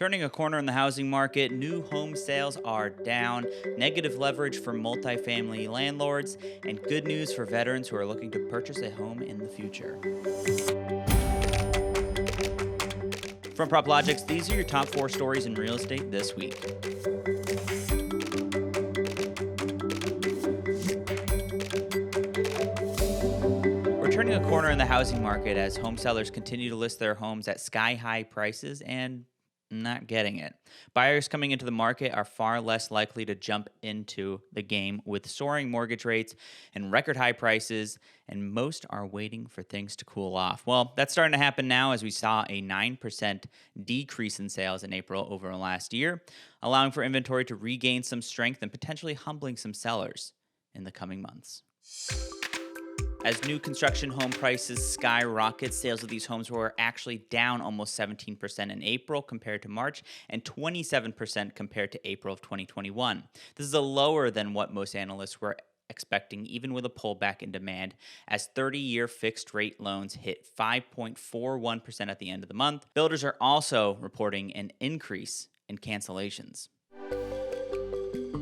Turning a corner in the housing market, new home sales are down, negative leverage for multifamily landlords, and good news for veterans who are looking to purchase a home in the future. From PropLogix, these are your top 4 stories in real estate this week. We're turning a corner in the housing market as home sellers continue to list their homes at sky-high prices and not getting it. Buyers coming into the market are far less likely to jump into the game with soaring mortgage rates and record high prices, and most are waiting for things to cool off. Well, that's starting to happen now as we saw a 9% decrease in sales in April over last year, allowing for inventory to regain some strength and potentially humbling some sellers in the coming months. As new construction home prices skyrocket, sales of these homes were actually down almost 17% in April compared to March and 27% compared to April of 2021. This is lower than what most analysts were expecting, even with a pullback in demand, as 30-year fixed-rate loans hit 5.41% at the end of the month. Builders are also reporting an increase in cancellations.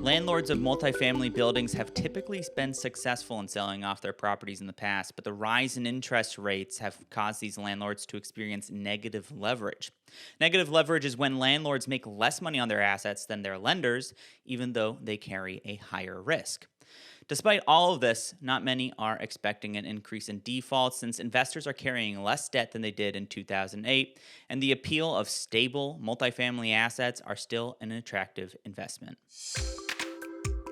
Landlords of multifamily buildings have typically been successful in selling off their properties in the past, but the rise in interest rates have caused these landlords to experience negative leverage. Negative leverage is when landlords make less money on their assets than their lenders, even though they carry a higher risk. Despite all of this, not many are expecting an increase in defaults since investors are carrying less debt than they did in 2008, and the appeal of stable multifamily assets are still an attractive investment.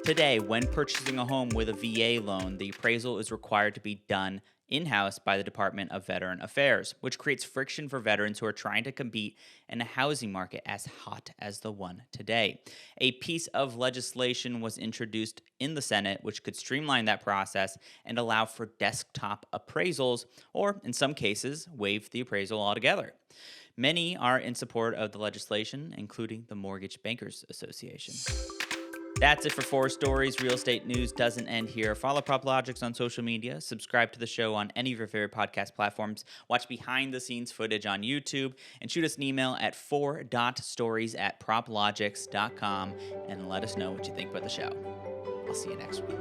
Today, when purchasing a home with a VA loan, the appraisal is required to be done in-house by the Department of Veteran Affairs, which creates friction for veterans who are trying to compete in a housing market as hot as the one today. A piece of legislation was introduced in the Senate which could streamline that process and allow for desktop appraisals, or in some cases, waive the appraisal altogether. Many are in support of the legislation, including the Mortgage Bankers Association. That's it for 4 stories. Real estate news doesn't end here. Follow PropLogix on social media. Subscribe to the show on any of your favorite podcast platforms. Watch behind-the-scenes footage on YouTube. And shoot us an email at 4.stories@proplogix.com and let us know what you think about the show. I'll see you next week.